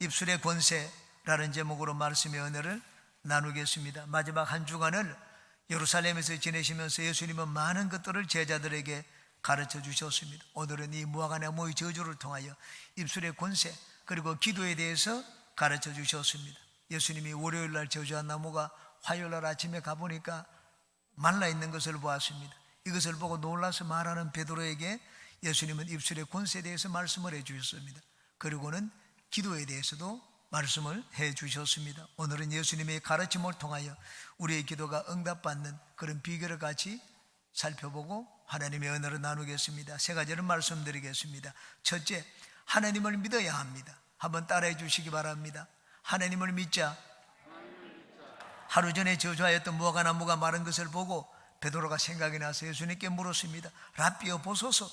입술의 권세라는 제목으로 말씀의 은혜를 나누겠습니다. 마지막 한 주간을 예루살렘에서 지내시면서 예수님은 많은 것들을 제자들에게 가르쳐 주셨습니다. 오늘은 이 무화과나무의 저주를 통하여 입술의 권세 그리고 기도에 대해서 가르쳐 주셨습니다. 예수님이 월요일날 저주한 나무가 화요일날 아침에 가보니까 말라있는 것을 보았습니다. 이것을 보고 놀라서 말하는 베드로에게 예수님은 입술의 권세에 대해서 말씀을 해 주셨습니다. 그리고는 기도에 대해서도 말씀을 해 주셨습니다. 오늘은 예수님의 가르침을 통하여 우리의 기도가 응답받는 그런 비결을 같이 살펴보고 하나님의 은혜를 나누겠습니다. 세 가지를 말씀드리겠습니다. 첫째, 하나님을 믿어야 합니다. 한번 따라해 주시기 바랍니다. 하나님을 믿자. 하루 전에 저주하였던 무화과나무가 마른 것을 보고 베드로가 생각이 나서 예수님께 물었습니다. 랍비여 보소서,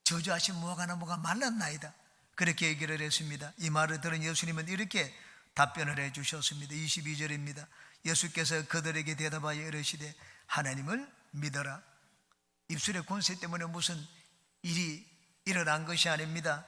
저주하신 무화과나무가 말랐나이다. 그렇게 얘기를 했습니다. 이 말을 들은 예수님은 이렇게 답변을 해 주셨습니다. 22절입니다. 예수께서 그들에게 대답하여 이르시되 하나님을 믿어라. 입술의 권세 때문에 무슨 일이 일어난 것이 아닙니다.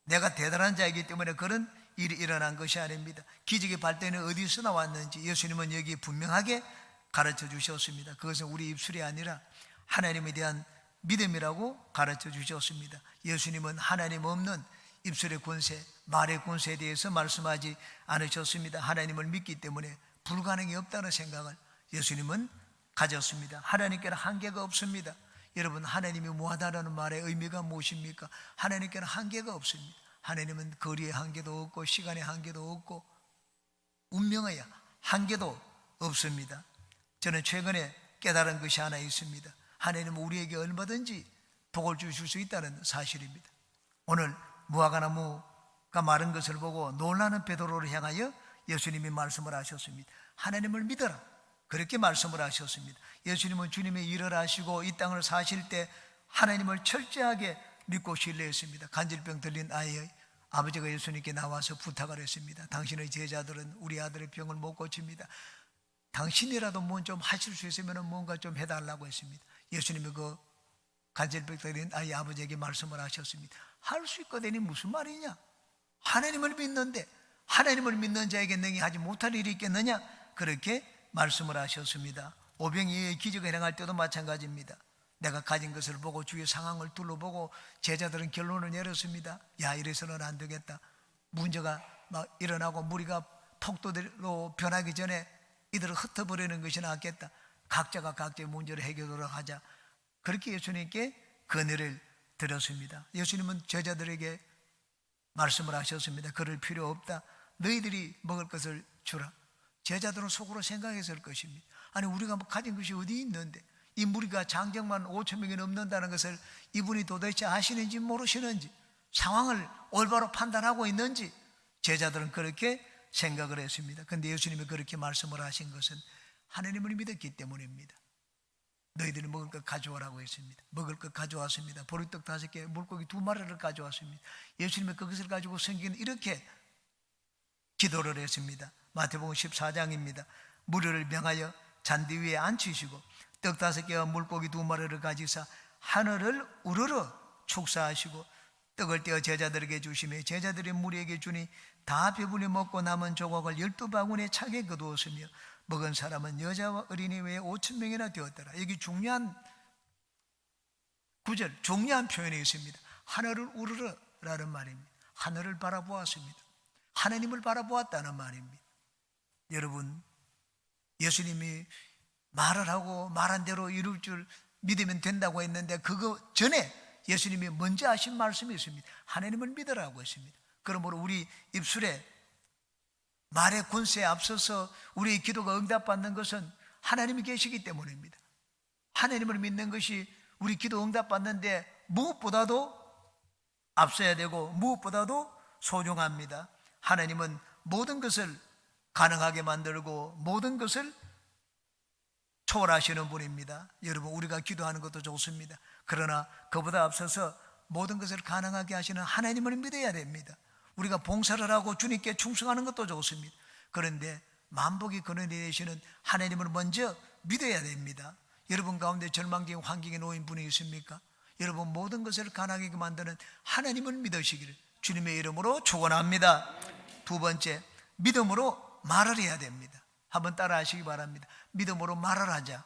내가 대단한 자이기 때문에 그런 일이 일어난 것이 아닙니다. 기적의 발대는 어디서 나왔는지 예수님은 여기 분명하게 가르쳐 주셨습니다. 그것은 우리 입술이 아니라 하나님에 대한 믿음이라고 가르쳐 주셨습니다. 예수님은 하나님 없는 입술의 권세, 말의 권세에 대해서 말씀하지 않으셨습니다. 하나님을 믿기 때문에 불가능이 없다는 생각을 예수님은 가졌습니다. 하나님께는 한계가 없습니다. 여러분, 하나님이 무하다라는 말의 의미가 무엇입니까? 하나님께는 한계가 없습니다. 하나님은 거리의 한계도 없고 시간의 한계도 없고 운명의 한계도 없습니다. 저는 최근에 깨달은 것이 하나 있습니다. 하나님은 우리에게 얼마든지 복을 주실 수 있다는 사실입니다. 오늘 무화과나무가 마른 것을 보고 놀라는 베드로를 향하여 예수님이 말씀을 하셨습니다. 하나님을 믿어라. 그렇게 말씀을 하셨습니다. 예수님은 주님의 일을 하시고 이 땅을 사실 때 하나님을 철저하게 믿고 신뢰했습니다. 간질병 들린 아이의 아버지가 예수님께 나와서 부탁을 했습니다. 당신의 제자들은 우리 아들의 병을 못 고칩니다. 당신이라도 뭔 좀 하실 수 있으면 뭔가 좀 해달라고 했습니다. 예수님이 그 간질병 들린 아이 아버지에게 말씀을 하셨습니다. 할 수 있거든이 무슨 말이냐? 하나님을 믿는데 하나님을 믿는 자에게 능히 하지 못할 일이 있겠느냐? 그렇게 말씀을 하셨습니다. 오병이의 기적을 행할 때도 마찬가지입니다. 내가 가진 것을 보고 주위의 상황을 둘러보고 제자들은 결론을 내렸습니다. 야, 이래서는 안 되겠다. 문제가 막 일어나고 무리가 폭도로 변하기 전에 이들을 흩어버리는 것이 낫겠다. 각자가 각자의 문제를 해결하도록 하자. 그렇게 예수님께 건의를 드렸습니다. 예수님은 제자들에게 말씀을 하셨습니다. 그럴 필요 없다. 너희들이 먹을 것을 주라. 제자들은 속으로 생각했을 것입니다. 아니, 우리가 가진 것이 어디 있는데 이 무리가 장정만 5,000명이 넘는다는 것을 이분이 도대체 아시는지 모르시는지, 상황을 올바로 판단하고 있는지 제자들은 그렇게 생각을 했습니다. 그런데 예수님이 그렇게 말씀을 하신 것은 하나님을 믿었기 때문입니다. 너희들이 먹을 것 가져오라고 했습니다. 먹을 것 가져왔습니다. 보리떡 5개, 물고기 2마리를 가져왔습니다. 예수님이 그것을 가지고 성경은 이렇게 기도를 했습니다. 마태복음 14장입니다. 무리를 명하여 잔디 위에 앉히시고 떡 5개와 물고기 2마리를 가지사 하늘을 우러러 축사하시고 떡을 떼어 제자들에게 주시며 제자들이 무리에게 주니 다 배불리 먹고 남은 조각을 12바구니에 차게 거두었으며 먹은 사람은 여자와 어린이 외에 5,000명이나 되었더라. 여기 중요한 구절, 중요한 표현이 있습니다. 하늘을 우러러라는 말입니다. 하늘을 바라보았습니다. 하나님을 바라보았다는 말입니다. 여러분, 예수님이 말을 하고 말한 대로 이룰 줄 믿으면 된다고 했는데 그거 전에 예수님이 먼저 하신 말씀이 있습니다. 하나님을 믿으라고 했습니다. 그러므로 우리 입술에 말의 권세에 앞서서 우리의 기도가 응답받는 것은 하나님이 계시기 때문입니다. 하나님을 믿는 것이 우리 기도 응답받는데 무엇보다도 앞서야 되고 무엇보다도 소중합니다. 하나님은 모든 것을 가능하게 만들고 모든 것을 초월하시는 분입니다. 여러분, 우리가 기도하는 것도 좋습니다. 그러나 그보다 앞서서 모든 것을 가능하게 하시는 하나님을 믿어야 됩니다. 우리가 봉사를 하고 주님께 충성하는 것도 좋습니다. 그런데 만복이 근원이 되시는 하나님을 먼저 믿어야 됩니다. 여러분 가운데 절망적인 환경에 놓인 분이 있습니까? 여러분, 모든 것을 가능하게 만드는 하나님을 믿으시기를 주님의 이름으로 축원합니다. 두 번째, 믿음으로 말을 해야 됩니다. 한번 따라 하시기 바랍니다. 믿음으로 말을 하자.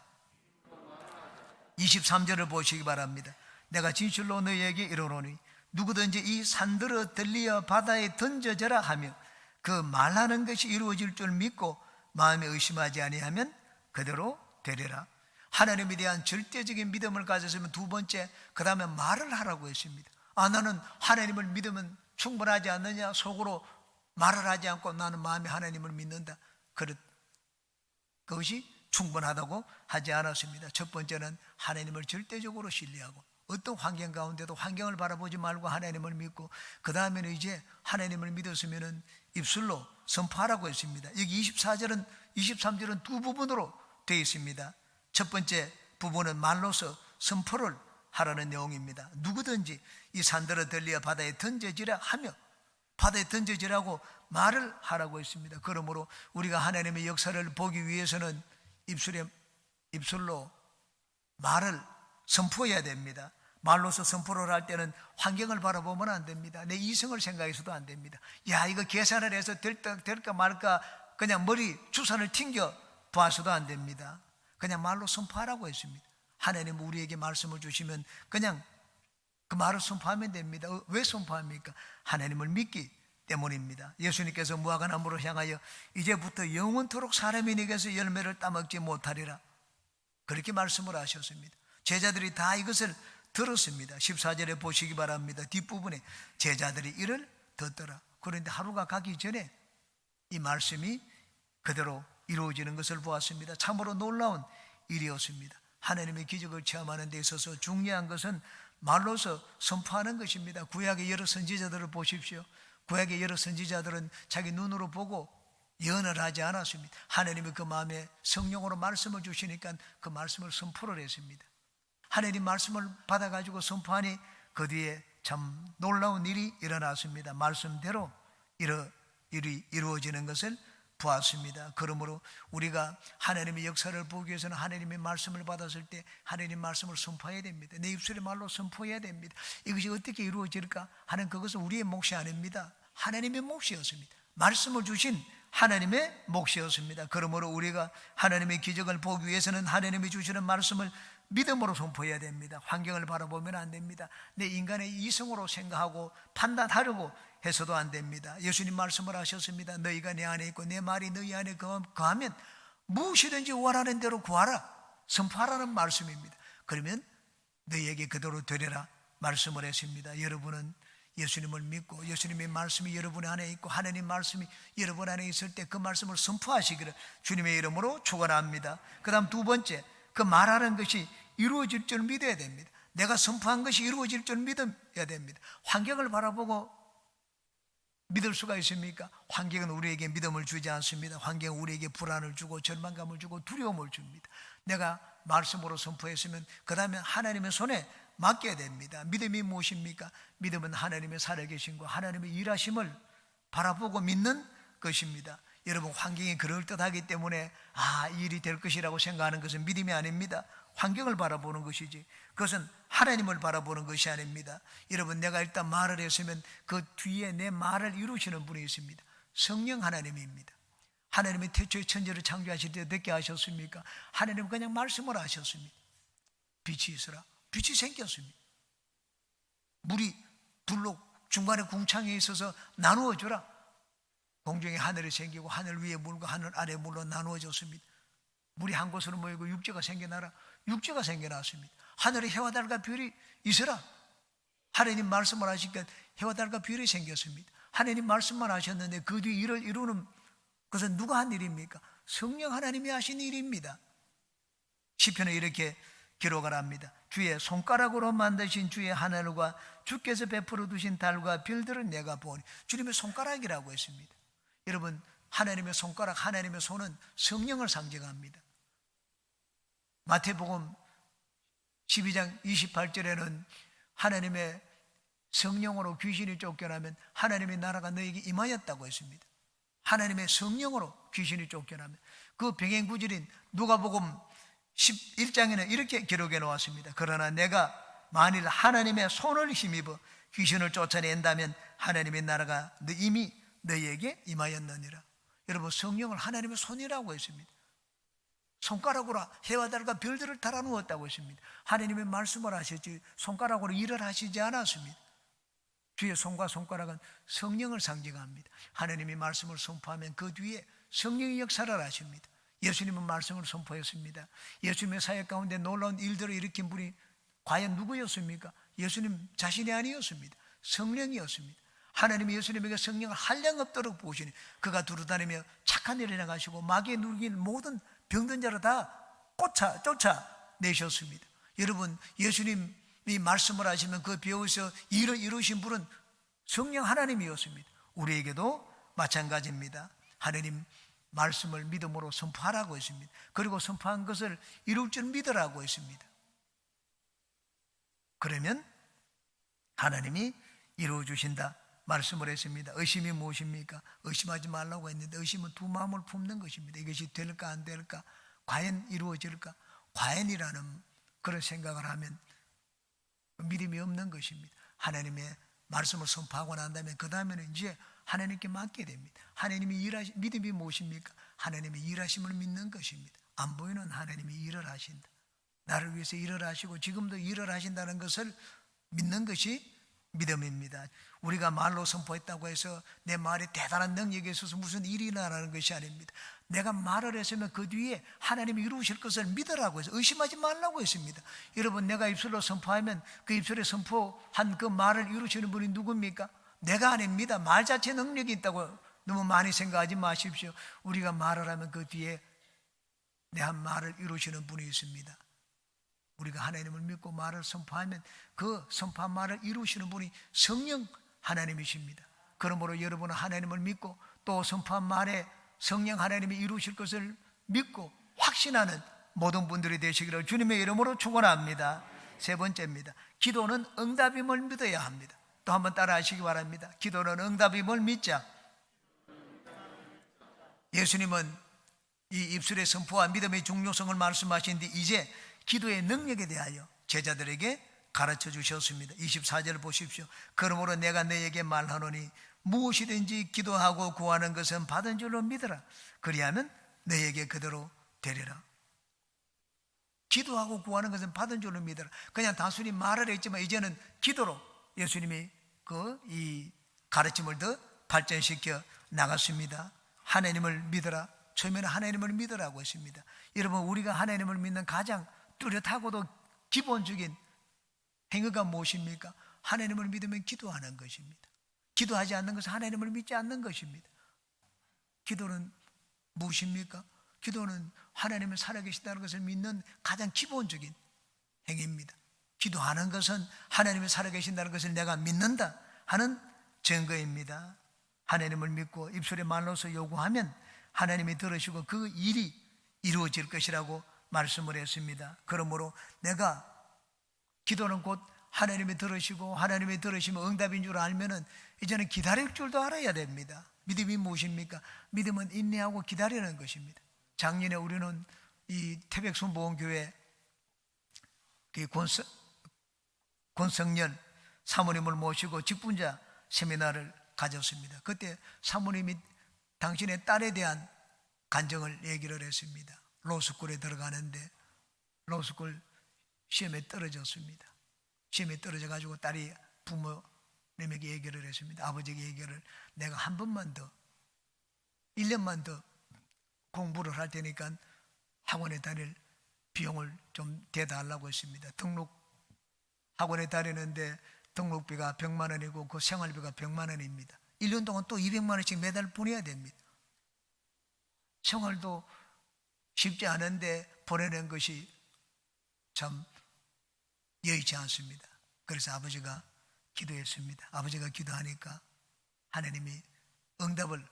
23절을 보시기 바랍니다. 내가 진실로 너희에게 이르노니 누구든지 이 산들어 들리어 바다에 던져져라 하며 그 말하는 것이 이루어질 줄 믿고 마음에 의심하지 아니하면 그대로 되리라. 하나님에 대한 절대적인 믿음을 가졌으면 두 번째, 그 다음에 말을 하라고 했습니다. 나는 하나님을 믿으면 충분하지 않느냐, 속으로 말을 하지 않고 나는 마음에 하나님을 믿는다, 그것이 충분하다고 하지 않았습니다. 첫 번째는 하나님을 절대적으로 신뢰하고 어떤 환경 가운데도 환경을 바라보지 말고 하나님을 믿고, 그 다음에는 이제 하나님을 믿었으면 입술로 선포하라고 했습니다. 여기 23절은 두 부분으로 되어 있습니다. 첫 번째 부분은 말로서 선포를 하라는 내용입니다. 누구든지 이 산들어 들리어 바다에 던져지라 하며, 바다에 던져지라고 말을 하라고 했습니다. 그러므로 우리가 하나님의 역사를 보기 위해서는 입술로 말을 선포해야 됩니다. 말로서 선포를 할 때는 환경을 바라보면 안 됩니다. 내 이성을 생각해서도 안 됩니다. 야, 이거 계산을 해서 될까 말까 그냥 머리 주산을 튕겨 봐서도 안 됩니다. 그냥 말로 선포하라고 했습니다. 하나님 우리에게 말씀을 주시면 그냥 그 말을 선포하면 됩니다. 왜 선포합니까? 하나님을 믿기 때문입니다. 예수님께서 무화과나무로 향하여 이제부터 영원토록 사람이 네게서 열매를 따먹지 못하리라, 그렇게 말씀을 하셨습니다. 제자들이 다 이것을 들었습니다. 14절에 보시기 바랍니다. 뒷부분에 제자들이 이를 듣더라. 그런데 하루가 가기 전에 이 말씀이 그대로 이루어지는 것을 보았습니다. 참으로 놀라운 일이었습니다. 하나님의 기적을 체험하는 데 있어서 중요한 것은 말로서 선포하는 것입니다. 구약의 여러 선지자들을 보십시오. 구약의 여러 선지자들은 자기 눈으로 보고 예언을 하지 않았습니다. 하나님이 그 마음에 성령으로 말씀을 주시니까 그 말씀을 선포를 했습니다. 하나님 말씀을 받아가지고 선포하니 그 뒤에 참 놀라운 일이 일어났습니다. 말씀대로 일이 이루어지는 것을 보았습니다. 그러므로 우리가 하나님의 역사를 보기 위해서는 하나님의 말씀을 받았을 때 하나님 말씀을 선포해야 됩니다. 내 입술의 말로 선포해야 됩니다. 이것이 어떻게 이루어질까 하는 그것은 우리의 몫이 아닙니다. 하나님의 몫이었습니다. 말씀을 주신 하나님의 몫이었습니다. 그러므로 우리가 하나님의 기적을 보기 위해서는 하나님이 주시는 말씀을 믿음으로 선포해야 됩니다. 환경을 바라보면 안 됩니다. 내 인간의 이성으로 생각하고 판단하려고 해서도 안 됩니다. 예수님 말씀을 하셨습니다. 너희가 내 안에 있고 내 말이 너희 안에 거하면 무엇이든지 원하는 대로 구하라, 선포하라는 말씀입니다. 그러면 너희에게 그대로 되리라 말씀을 했습니다. 여러분은 예수님을 믿고 예수님의 말씀이 여러분 안에 있고 하나님 말씀이 여러분 안에 있을 때 그 말씀을 선포하시기를 주님의 이름으로 축원합니다. 그 다음 두 번째, 그 말하는 것이 이루어질 줄 믿어야 됩니다. 내가 선포한 것이 이루어질 줄 믿어야 됩니다. 환경을 바라보고 믿을 수가 있습니까? 환경은 우리에게 믿음을 주지 않습니다. 환경은 우리에게 불안을 주고 절망감을 주고 두려움을 줍니다. 내가 말씀으로 선포했으면 그 다음에 하나님의 손에 맡겨야 됩니다. 믿음이 무엇입니까? 믿음은 하나님의 살아계심과 하나님의 일하심을 바라보고 믿는 것입니다. 여러분, 환경이 그럴듯하기 때문에 이 일이 될 것이라고 생각하는 것은 믿음이 아닙니다. 환경을 바라보는 것이지 그것은 하나님을 바라보는 것이 아닙니다. 여러분, 내가 일단 말을 했으면 그 뒤에 내 말을 이루시는 분이 있습니다. 성령 하나님입니다. 하나님이 태초에 천지를 창조하실 때 어떻게 하셨습니까? 하나님은 그냥 말씀을 하셨습니다. 빛이 있으라, 빛이 생겼습니다. 물이 불로 중간에 궁창에 있어서 나누어주라. 공중에 하늘이 생기고 하늘 위에 물과 하늘 아래 물로 나누어졌습니다. 물이 한 곳으로 모이고 육지가 생겨나라, 육지가 생겨났습니다. 하늘에 해와 달과 별이 있으라. 하나님 말씀을 하시니까 해와 달과 별이 생겼습니다. 하나님 말씀만 하셨는데 그 뒤 일을 이루는 그것은 누가 한 일입니까? 성령 하나님이 하신 일입니다. 시편에 이렇게 기록을 합니다. 주의 손가락으로 만드신 주의 하늘과 주께서 베풀어 두신 달과 별들은 내가 보니. 주님의 손가락이라고 했습니다. 여러분, 하나님의 손가락, 하나님의 손은 성령을 상징합니다. 마태복음 12장 28절에는 하나님의 성령으로 귀신이 쫓겨나면 하나님의 나라가 너에게 임하였다고 했습니다. 하나님의 성령으로 귀신이 쫓겨나면. 그 병행구절인 누가복음 11장에는 이렇게 기록해 놓았습니다. 그러나 내가 만일 하나님의 손을 힘입어 귀신을 쫓아낸다면 하나님의 나라가 이미 너희에게 임하였느니라. 여러분, 성령을 하나님의 손이라고 했습니다. 손가락으로 해와 달과 별들을 달아누었다고 했습니다. 하나님의 말씀을 하셨지 손가락으로 일을 하시지 않았습니다. 주의 손과 손가락은 성령을 상징합니다. 하나님이 말씀을 선포하면 그 뒤에 성령의 역사를 하십니다. 예수님은 말씀을 선포했습니다. 예수님의 사역 가운데 놀라운 일들을 일으킨 분이 과연 누구였습니까? 예수님 자신이 아니었습니다. 성령이었습니다. 하나님이 예수님에게 성령을 한량없도록 부으시니 그가 두루다니며 착한 일을 행하시고 마귀의 누르긴 모든 병든 자를 다 쫓아내셨습니다. 여러분, 예수님이 말씀을 하시면 그 배우셔 일을 이루신 분은 성령 하나님이었습니다. 우리에게도 마찬가지입니다. 하나님 말씀을 믿음으로 선포하라고 했습니다. 그리고 선포한 것을 이룰 줄 믿으라고 했습니다. 그러면 하나님이 이루어주신다 말씀을 했습니다. 의심이 무엇입니까? 의심하지 말라고 했는데 의심은 두 마음을 품는 것입니다. 이것이 될까 안 될까? 과연 이루어질까? 과연이라는 그런 생각을 하면 믿음이 없는 것입니다. 하나님의 말씀을 선포하고 난 다음에 그 다음에는 이제 하나님께 맡게 됩니다. 하나님이 믿음이 무엇입니까? 하나님의 일하심을 믿는 것입니다. 안 보이는 하나님이 일을 하신다. 나를 위해서 일을 하시고 지금도 일을 하신다는 것을 믿는 것이 믿음입니다. 우리가 말로 선포했다고 해서 내 말에 대단한 능력이 있어서 무슨 일이 일어나는 것이 아닙니다. 내가 말을 했으면 그 뒤에 하나님이 이루실 것을 믿으라고 해서 의심하지 말라고 했습니다. 여러분, 내가 입술로 선포하면 그 입술에 선포한 그 말을 이루시는 분이 누굽니까? 내가 아닙니다. 말 자체 능력이 있다고 너무 많이 생각하지 마십시오. 우리가 말을 하면 그 뒤에 내 한 말을 이루시는 분이 있습니다. 우리가 하나님을 믿고 말을 선포하면 그 선포한 말을 이루시는 분이 성령 하나님이십니다. 그러므로 여러분은 하나님을 믿고 또 선포한 말에 성령 하나님이 이루실 것을 믿고 확신하는 모든 분들이 되시기를 주님의 이름으로 축원합니다. 세 번째입니다. 기도는 응답임을 믿어야 합니다. 또 한번 따라 하시기 바랍니다. 기도는 응답임을 믿자. 예수님은 이 입술의 선포와 믿음의 중요성을 말씀하신 뒤 이제 기도의 능력에 대하여 제자들에게 가르쳐 주셨습니다. 24절 보십시오. 그러므로 내가 너에게 말하노니 무엇이든지 기도하고 구하는 것은 받은 줄로 믿으라. 그리하면 너에게 그대로 되리라. 기도하고 구하는 것은 받은 줄로 믿으라. 그냥 단순히 말을 했지만 이제는 기도로 예수님이 이 가르침을 더 발전시켜 나갔습니다. 하나님을 믿으라. 처음에는 하나님을 믿으라고 했습니다. 여러분, 우리가 하나님을 믿는 가장 뚜렷하고도 기본적인 행위가 무엇입니까? 하나님을 믿으면 기도하는 것입니다. 기도하지 않는 것은 하나님을 믿지 않는 것입니다. 기도는 무엇입니까? 기도는 하나님은 살아계신다는 것을 믿는 가장 기본적인 행위입니다. 기도하는 것은 하나님이 살아계신다는 것을 내가 믿는다 하는 증거입니다. 하나님을 믿고 입술의 말로서 요구하면 하나님이 들으시고 그 일이 이루어질 것이라고 말씀을 했습니다. 그러므로 내가 기도는 곧 하나님이 들으시고 하나님이 들으시면 응답인 줄 알면은 이제는 기다릴 줄도 알아야 됩니다. 믿음이 무엇입니까? 믿음은 인내하고 기다리는 것입니다. 작년에 우리는 이 태백순복음교회 권성년 사모님을 모시고 직분자 세미나를 가졌습니다. 그때 사모님이 당신의 딸에 대한 간증을 얘기를 했습니다. 로스쿨에 들어가는데 로스쿨 시험에 떨어졌습니다. 시험에 떨어져 가지고 딸이 부모님에게 얘기를 했습니다. 아버지에게 얘기를, 내가 한 번만 더 1년만 더 공부를 할 테니까 학원에 다닐 비용을 좀 대달라고 했습니다. 등록 학원에 다니는데 등록비가 100만 원이고 그 생활비가 100만 원입니다. 1년 동안 또 200만 원씩 매달 보내야 됩니다. 생활도 쉽지 않은데 보내는 것이 참 여의치 않습니다. 그래서 아버지가 기도했습니다. 아버지가 기도하니까 하나님이 응답을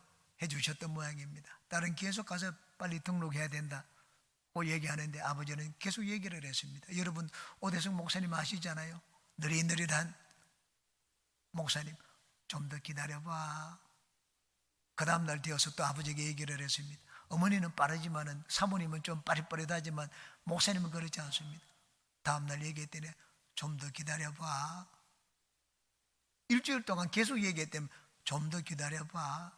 해주셨던 모양입니다. 딸은 계속 가서 빨리 등록해야 된다고 얘기하는데 아버지는 계속 얘기를 했습니다. 여러분, 오대성 목사님 아시잖아요. 느릿느릿한 목사님, 좀 더 기다려봐. 그 다음날 되어서 또 아버지에게 얘기를 했습니다. 어머니는 빠르지만은 사모님은 좀 빠릿빠릿하지만 목사님은 그렇지 않습니다. 다음날 얘기했더니 좀 더 기다려봐. 일주일 동안 계속 얘기했더니 좀 더 기다려봐.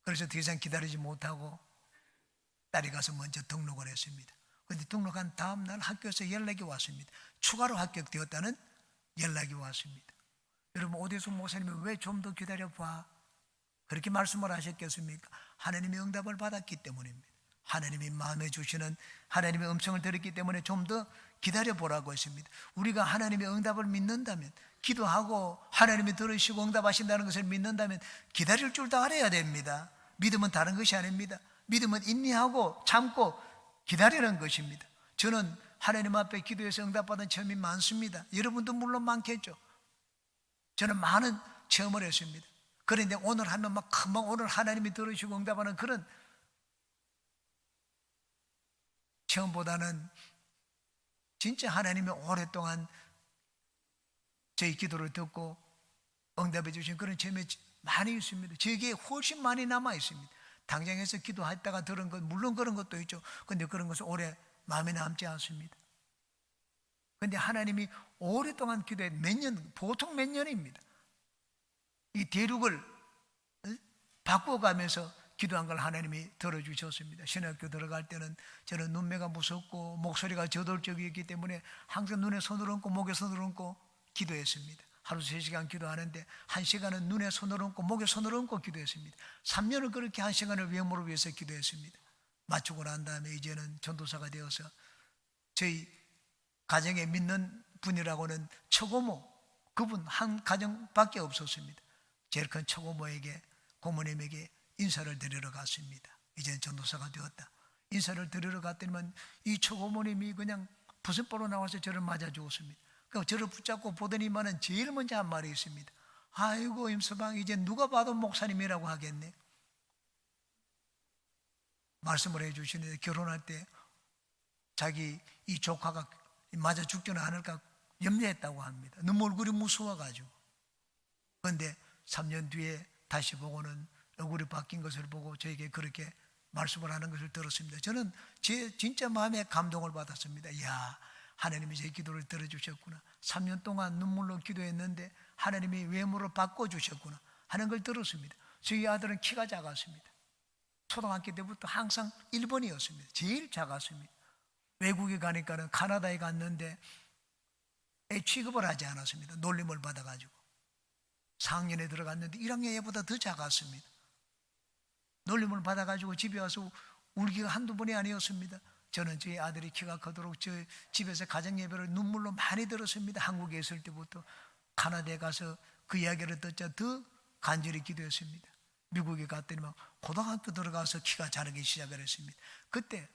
그래서 더 이상 기다리지 못하고 딸이 가서 먼저 등록을 했습니다. 그런데 등록한 다음 날 학교에서 연락이 왔습니다. 추가로 합격되었다는 연락이 왔습니다. 여러분, 오대수 목사님이 왜 좀 더 기다려봐 그렇게 말씀을 하셨겠습니까? 하나님의 응답을 받았기 때문입니다. 하나님이 마음에 주시는 하나님의 음성을 들었기 때문에 좀 더 기다려보라고 했습니다. 우리가 하나님의 응답을 믿는다면, 기도하고 하나님이 들으시고 응답하신다는 것을 믿는다면 기다릴 줄도 알아야 됩니다. 믿음은 다른 것이 아닙니다. 믿음은 인내하고 참고 기다리는 것입니다. 저는 하나님 앞에 기도해서 응답받은 체험이 많습니다. 여러분도 물론 많겠죠. 저는 많은 체험을 했습니다. 그런데 오늘 하면 막 금방 오늘 하나님이 들으시고 응답하는 그런 체험보다는 진짜 하나님이 오랫동안 저희 기도를 듣고 응답해 주신 그런 체험이 많이 있습니다. 저에게 훨씬 많이 남아 있습니다. 당장에서 기도했다가 들은 것, 물론 그런 것도 있죠. 그런데 그런 것은 오래 마음에 남지 않습니다. 그런데 하나님이 오랫동안 기도해 몇 년, 보통 몇 년입니다. 이 대륙을 바꿔가면서 기도한 걸 하나님이 들어주셨습니다. 신학교 들어갈 때는 저는 눈매가 무섭고 목소리가 저돌적이었기 때문에 항상 눈에 손을 얹고 목에 손을 얹고 기도했습니다. 하루 3시간 기도하는데 1시간은 눈에 손을 얹고 목에 손을 얹고 기도했습니다. 3년을 그렇게 1시간을 외모를 위해서 기도했습니다. 마치고 난 다음에 이제는 전도사가 되어서 저희 가정에 믿는 분이라고는 처고모, 그분 한 가정밖에 없었습니다. 제일 큰 처고모에게, 고모님에게 인사를 드리러 갔습니다. 이제는 전도사가 되었다. 인사를 드리러 갔더니만 이 처고모님이 그냥 부슬보로 나와서 저를 맞아 주었습니다. 그러니까 저를 붙잡고 보더니만은 제일 먼저 한 말이 있습니다. 아이고 임서방, 이제 누가 봐도 목사님이라고 하겠네. 말씀을 해주시는데 결혼할 때 자기 이 조카가 맞아 죽지는 않을까 염려했다고 합니다. 너무 얼굴이 무서워가지고. 그런데 3년 뒤에 다시 보고는 얼굴이 바뀐 것을 보고 저에게 그렇게 말씀을 하는 것을 들었습니다. 저는 제 진짜 마음에 감동을 받았습니다. 이야, 하나님이 제 기도를 들어주셨구나. 3년 동안 눈물로 기도했는데 하나님이 외모로 바꿔주셨구나 하는 걸 들었습니다. 저희 아들은 키가 작았습니다. 초등학교 때부터 항상 1번이었습니다. 제일 작았습니다. 외국에 가니까는 카나다에 갔는데 애 취급을 하지 않았습니다. 놀림을 받아가지고 4학년에 들어갔는데 1학년 애보다 더 작았습니다. 놀림을 받아가지고 집에 와서 울기가 한두 번이 아니었습니다. 저는 저희 아들이 키가 크도록 저 집에서 가정예배를 눈물로 많이 들었습니다. 한국에 있을 때부터. 카나다에 가서 그 이야기를 듣자 더 간절히 기도했습니다. 미국에 갔더니 막 고등학교 들어가서 키가 자라기 시작을 했습니다. 그때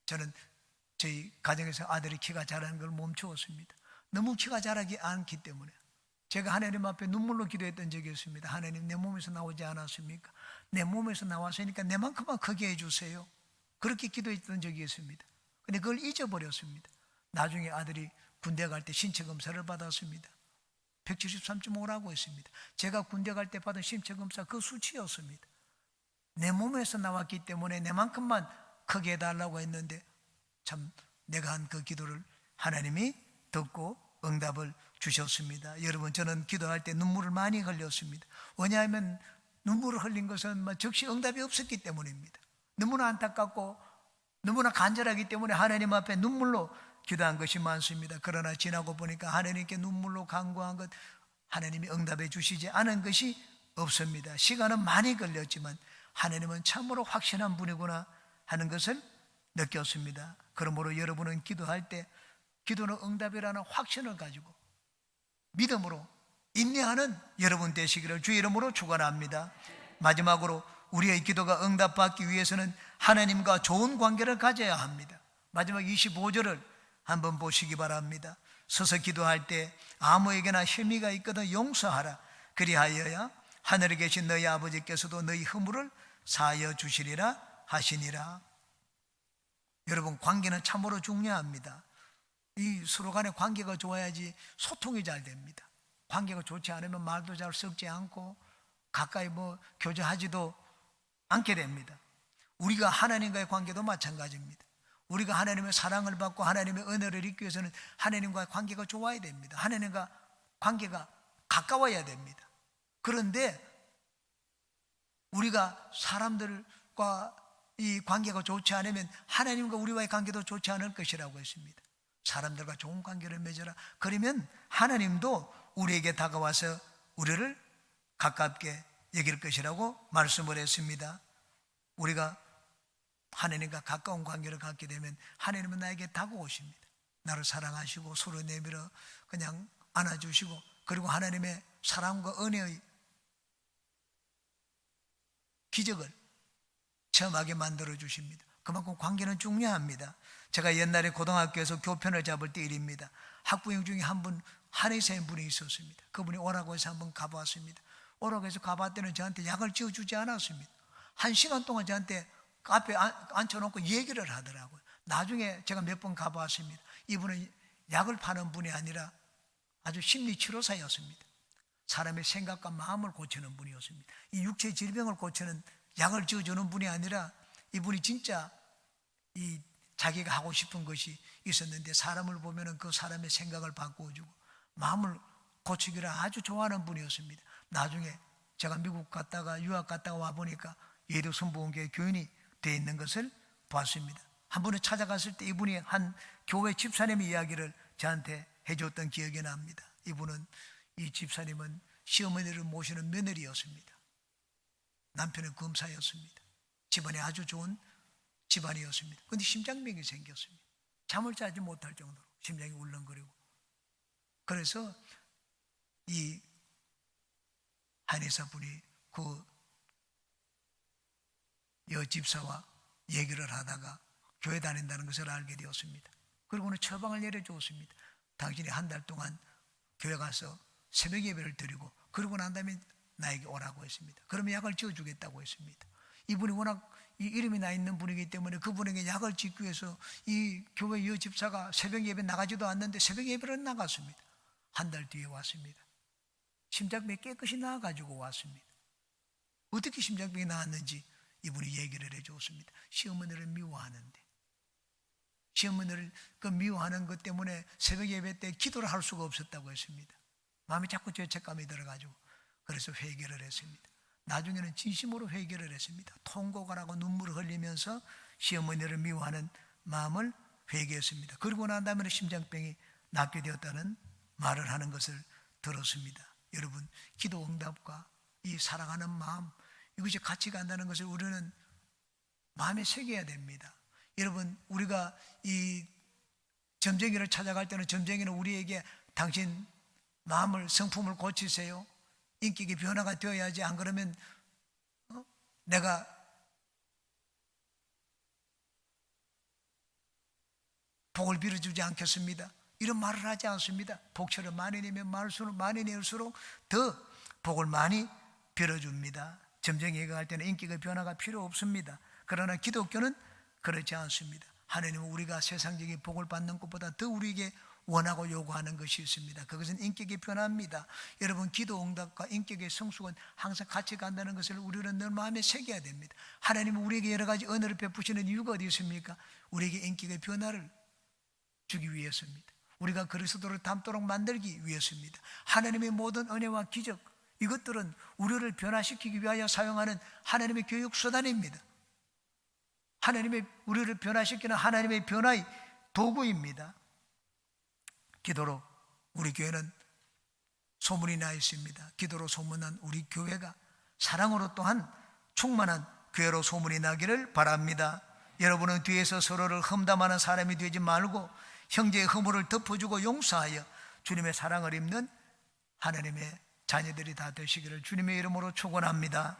저는 저희 가정에서 아들이 키가 자라는 걸 멈추었습니다. 너무 키가 자라지 않기 때문에 제가 하나님 앞에 눈물로 기도했던 적이 있습니다. 하나님, 내 몸에서 나오지 않았습니까? 내 몸에서 나왔으니까 내만큼만 크게 해주세요. 그렇게 기도했던 적이 있습니다. 근데 그걸 잊어버렸습니다. 나중에 아들이 군대 갈 때 신체 검사를 받았습니다. 173.5라고 했습니다. 제가 군대 갈 때 받은 신체 검사 그 수치였습니다. 내 몸에서 나왔기 때문에 내만큼만 크게 해달라고 했는데 참 내가 한 그 기도를 하나님이 듣고 응답을 주셨습니다. 여러분, 저는 기도할 때 눈물을 많이 흘렸습니다. 왜냐하면 눈물을 흘린 것은 즉시 응답이 없었기 때문입니다. 너무나 안타깝고 너무나 간절하기 때문에 하나님 앞에 눈물로 기도한 것이 많습니다. 그러나 지나고 보니까 하나님께 눈물로 간구한 것 하나님이 응답해 주시지 않은 것이 없습니다. 시간은 많이 걸렸지만 하나님은 참으로 확신한 분이구나 하는 것을 느꼈습니다. 그러므로 여러분은 기도할 때 기도는 응답이라는 확신을 가지고 믿음으로 인내하는 여러분 되시기를 주의 이름으로 축원합니다. 마지막으로 우리의 기도가 응답받기 위해서는 하나님과 좋은 관계를 가져야 합니다. 마지막 25절을 한번 보시기 바랍니다. 서서 기도할 때 아무에게나 혐의가 있거든 용서하라. 그리하여야 하늘에 계신 너희 아버지께서도 너희 허물을 사하여 주시리라 하시니라. 여러분, 관계는 참으로 중요합니다. 이 서로 간의 관계가 좋아야지 소통이 잘 됩니다. 관계가 좋지 않으면 말도 잘 섞지 않고 가까이 교제하지도 않게 됩니다. 우리가 하나님과의 관계도 마찬가지입니다. 우리가 하나님의 사랑을 받고 하나님의 은혜를 입기 위해서는 하나님과의 관계가 좋아야 됩니다. 하나님과 관계가 가까워야 됩니다. 그런데 우리가 사람들과 이 관계가 좋지 않으면 하나님과 우리와의 관계도 좋지 않을 것이라고 했습니다. 사람들과 좋은 관계를 맺어라. 그러면 하나님도 우리에게 다가와서 우리를 가깝게 여길 것이라고 말씀을 했습니다. 우리가 하나님과 가까운 관계를 갖게 되면 하나님은 나에게 다가오십니다. 나를 사랑하시고 서로 내밀어 그냥 안아주시고, 그리고 하나님의 사랑과 은혜의 기적을 체험하게 만들어 주십니다. 그만큼 관계는 중요합니다. 제가 옛날에 고등학교에서 교편을 잡을 때 일입니다. 학부형 중에 한 분, 한의사인 분이 있었습니다. 그분이 오라고 해서 한번 가봤습니다. 오라고 해서 가봤더니 저한테 약을 지어주지 않았습니다. 1시간 동안 저한테 앞에 앉혀놓고 얘기를 하더라고요. 나중에 제가 몇 번 가봤습니다. 이분은 약을 파는 분이 아니라 아주 심리치료사였습니다. 사람의 생각과 마음을 고치는 분이었습니다. 이 육체 질병을 고치는 약을 지어주는 분이 아니라 이분이 진짜 이 자기가 하고 싶은 것이 있었는데 사람을 보면 그 사람의 생각을 바꾸어주고 마음을 고치기를 아주 좋아하는 분이었습니다. 나중에 제가 미국 갔다가 유학 갔다가 와보니까 예도 선부원교회 교인이 되어 있는 것을 봤습니다. 한 번에 찾아갔을 때 이분이 한 교회 집사님의 이야기를 저한테 해줬던 기억이 납니다. 이분은, 이 집사님은 시어머니를 모시는 며느리였습니다. 남편은 검사였습니다. 집안이 아주 좋은 집안이었습니다. 그런데 심장병이 생겼습니다. 잠을 자지 못할 정도로 심장이 울렁거리고, 그래서 이 한의사분이 그 여집사와 얘기를 하다가 교회 다닌다는 것을 알게 되었습니다. 그리고는 처방을 내려주었습니다. 당신이 한 달 동안 교회 가서 새벽 예배를 드리고 그러고 난 다음에 나에게 오라고 했습니다. 그러면 약을 지어주겠다고 했습니다. 이분이 워낙 이 이름이 나 있는 분이기 때문에 그분에게 약을 짓기 위해서 이 교회 여집사가 새벽 예배 나가지도 않는데 새벽 예배를 나갔습니다. 한 달 뒤에 왔습니다. 심장병이 깨끗이 나아가지고 왔습니다. 어떻게 심장병이 나았는지 이분이 얘기를 해줬습니다. 시어머니를 미워하는데, 시어머니를 그 미워하는 것 때문에 새벽 예배 때 기도를 할 수가 없었다고 했습니다. 마음이 자꾸 죄책감이 들어가지고, 그래서 회개를 했습니다. 나중에는 진심으로 회개를 했습니다. 통곡을 하고 눈물을 흘리면서 시어머니를 미워하는 마음을 회개했습니다. 그러고 난 다음에 심장병이 낫게 되었다는 말을 하는 것을 들었습니다. 여러분, 기도 응답과 이 사랑하는 마음, 이것이 같이 간다는 것을 우리는 마음에 새겨야 됩니다. 여러분, 우리가 이 점쟁이를 찾아갈 때는 점쟁이는 우리에게 당신 마음을, 성품을 고치세요, 인격의 변화가 되어야지, 안 그러면 내가 복을 빌어주지 않겠습니다, 이런 말을 하지 않습니다. 복처를 많이 내면 말수는 많이 낼수록 더 복을 많이 빌어줍니다. 점쟁이가 갈 때는 인격의 변화가 필요 없습니다. 그러나 기독교는 그렇지 않습니다. 하나님은 우리가 세상적인 복을 받는 것보다 더 우리에게 원하고 요구하는 것이 있습니다. 그것은 인격의 변화입니다. 여러분, 기도 응답과 인격의 성숙은 항상 같이 간다는 것을 우리는 늘 마음에 새겨야 됩니다. 하나님은 우리에게 여러 가지 은혜를 베푸시는 이유가 어디 있습니까? 우리에게 인격의 변화를 주기 위해서입니다. 우리가 그리스도를 닮도록 만들기 위해서입니다. 하나님의 모든 은혜와 기적, 이것들은 우리를 변화시키기 위하여 사용하는 하나님의 교육 수단입니다. 하나님의, 우리를 변화시키는 하나님의 변화의 도구입니다. 기도로 우리 교회는 소문이 나 있습니다. 기도로 소문난 우리 교회가 사랑으로 또한 충만한 교회로 소문이 나기를 바랍니다. 여러분은 뒤에서 서로를 험담하는 사람이 되지 말고 형제의 허물을 덮어주고 용서하여 주님의 사랑을 입는 하나님의 자녀들이 다 되시기를 주님의 이름으로 축원합니다.